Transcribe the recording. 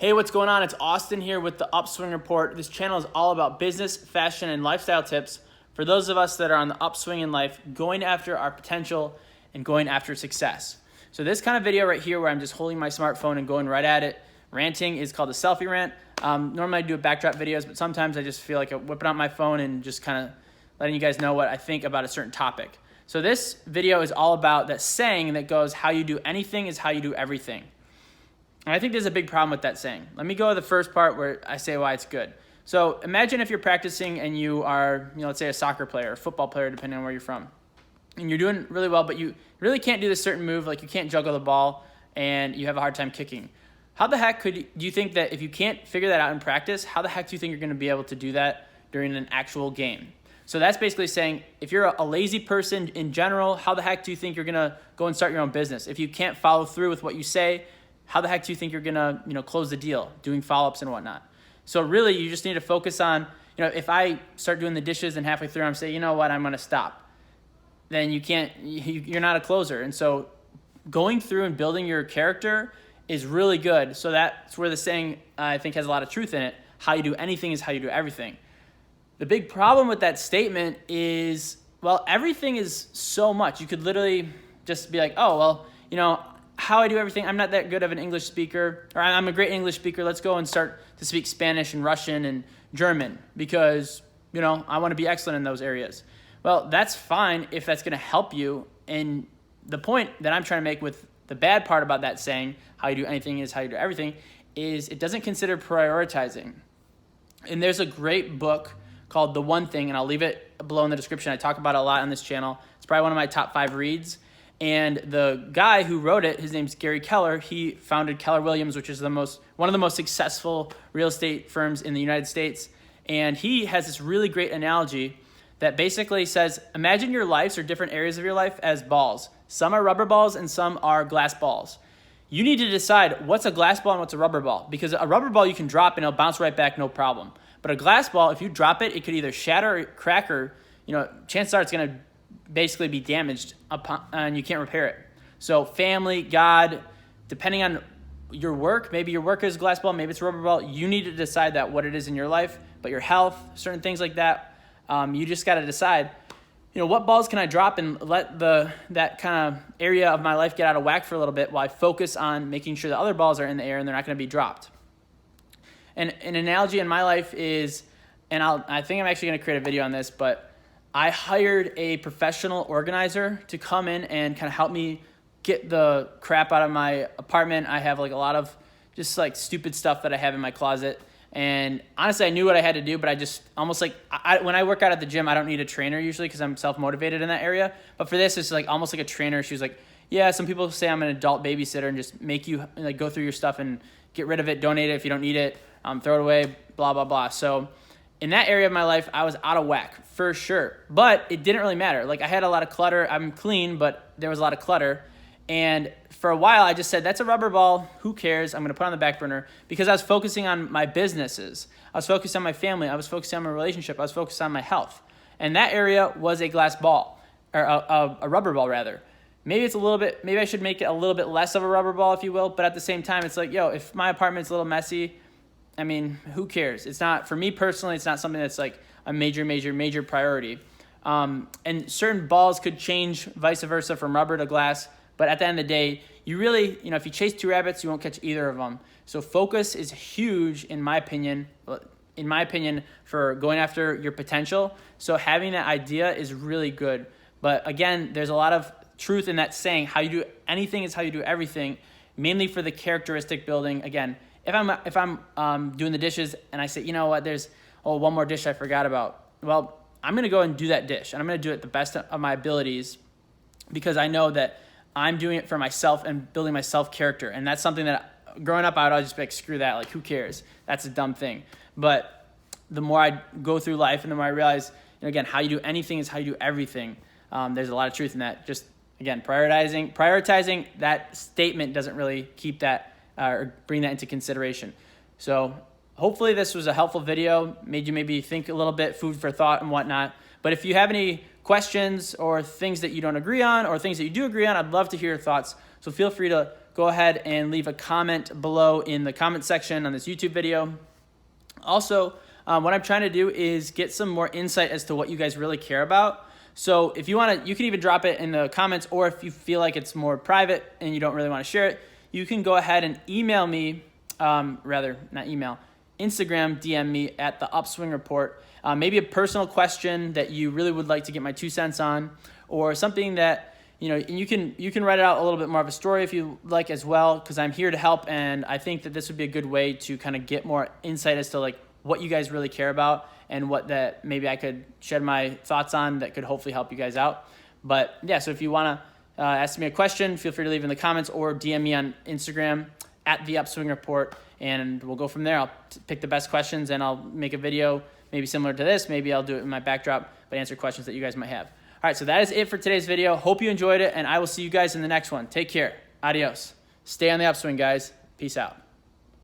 Hey, what's going on? It's Austin here with the Upswing Report. This channel is all about business, fashion, and lifestyle tips for those of us that are on the upswing in life, going after our potential and going after success. So this kind of video right here where I'm just holding my smartphone and going right at it, ranting, is called a Selfierant. Normally I do backdrop videos, but sometimes I just feel like I'm whipping out my phone and just kind of letting you guys know what I think about a certain topic. So this video is all about that saying that goes, how you do anything is how you do everything. And I think there's a big problem with that saying. Let me go to the first part where I say why it's good. So imagine if you're practicing and you are, let's say a soccer player, a football player, depending on where you're from. And you're doing really well, but you really can't do this certain move, like you can't juggle the ball and you have a hard time kicking. How the heck do you think that if you can't figure that out in practice, how the heck do you think you're going to be able to do that during an actual game? So that's basically saying, if you're a lazy person in general, how the heck do you think you're going to go and start your own business? If you can't follow through with what you say, how the heck do you think you're going to, close the deal, doing follow-ups and whatnot? So really, you just need to focus on, if I start doing the dishes and halfway through I'm saying, you know what, I'm going to stop, then you're not a closer. And so going through and building your character is really good. So that's where the saying, I think, has a lot of truth in it. How you do anything is how you do everything. The big problem with that statement is, well, everything is so much. You could literally just be like, oh, well, how I do everything, I'm not that good of an English speaker, or I'm a great English speaker, let's go and start to speak Spanish and Russian and German because, I want to be excellent in those areas. Well, that's fine if that's going to help you. And the point that I'm trying to make with the bad part about that saying, how you do anything is how you do everything, is it doesn't consider prioritizing. And there's a great book called The One Thing, and I'll leave it below in the description. I talk about it a lot on this channel. It's probably one of my top 5 reads. And the guy who wrote it, his name's Gary Keller. He founded Keller Williams, which is one of the most successful real estate firms in the United States. And he has this really great analogy that basically says, imagine your lives or different areas of your life as balls. Some are rubber balls and some are glass balls. You need to decide what's a glass ball and what's a rubber ball, because a rubber ball you can drop and it'll bounce right back, no problem. But a glass ball, if you drop it, it could either shatter or crack, or chances are it's going to basically be damaged and you can't repair it. So family, God, depending on your work, maybe your work is a glass ball, maybe it's a rubber ball. You need to decide that what it is in your life, but your health, certain things like that, you just got to decide, what balls can I drop and let that kind of area of my life get out of whack for a little bit while I focus on making sure the other balls are in the air and they're not going to be dropped. And an analogy in my life is, and I think I'm actually going to create a video on this, but I hired a professional organizer to come in and kind of help me get the crap out of my apartment. I have a lot of just stupid stuff that I have in my closet. And honestly, I knew what I had to do, but I just almost when I work out at the gym, I don't need a trainer usually because I'm self-motivated in that area. But for this, it's almost like a trainer. She was like, yeah, some people say I'm an adult babysitter and just make you go through your stuff and get rid of it, donate it if you don't need it, throw it away, blah, blah, blah. So in that area of my life, I was out of whack for sure, but it didn't really matter. I had a lot of clutter. I'm clean, but there was a lot of clutter. And for a while, I just said, that's a rubber ball. Who cares? I'm going to put it on the back burner because I was focusing on my businesses. I was focused on my family. I was focused on my relationship. I was focused on my health. And that area was a glass ball, or a rubber ball rather. Maybe I should make it a little bit less of a rubber ball, if you will. But at the same time, it's if my apartment's a little messy, who cares? It's not, for me personally, it's not something that's a major, major, major priority. And certain balls could change vice versa from rubber to glass. But at the end of the day, you really, if you chase 2 rabbits, you won't catch either of them. So focus is huge, in my opinion, for going after your potential. So having that idea is really good. But again, there's a lot of truth in that saying, how you do anything is how you do everything, mainly for the characteristic building. Again, if I'm doing the dishes and I say, there's one more dish I forgot about. Well, I'm going to go and do that dish, and I'm going to do it the best of my abilities because I know that I'm doing it for myself and building my self-character. And that's something that growing up, I would always just be like, screw that. Who cares? That's a dumb thing. But the more I go through life and the more I realize, again, how you do anything is how you do everything. There's a lot of truth in that. Just, again, prioritizing that statement doesn't really keep that or bring that into consideration. So hopefully this was a helpful video, made you maybe think a little bit, food for thought and whatnot. But if you have any questions or things that you don't agree on or things that you do agree on, I'd love to hear your thoughts. So feel free to go ahead and leave a comment below in the comment section on this YouTube video. Also, what I'm trying to do is get some more insight as to what you guys really care about. So if you want to, you can even drop it in the comments, or if you feel like it's more private and you don't really want to share it, you can go ahead and email me, Instagram DM me at the Upswing Report. Maybe a personal question that you really would like to get my 2 cents on, or something that, and you can write it out a little bit more of a story if you like as well, because I'm here to help, and I think that this would be a good way to kind of get more insight as to like what you guys really care about, and what that maybe I could shed my thoughts on that could hopefully help you guys out. But yeah, so if you want to ask me a question, feel free to leave in the comments or DM me on Instagram at the Upswing Report, and we'll go from there. I'll pick the best questions and I'll make a video maybe similar to this. Maybe I'll do it in my backdrop, but answer questions that you guys might have. All right, so that is it for today's video. Hope you enjoyed it, and I will see you guys in the next one. Take care. Adios. Stay on the upswing, guys. Peace out.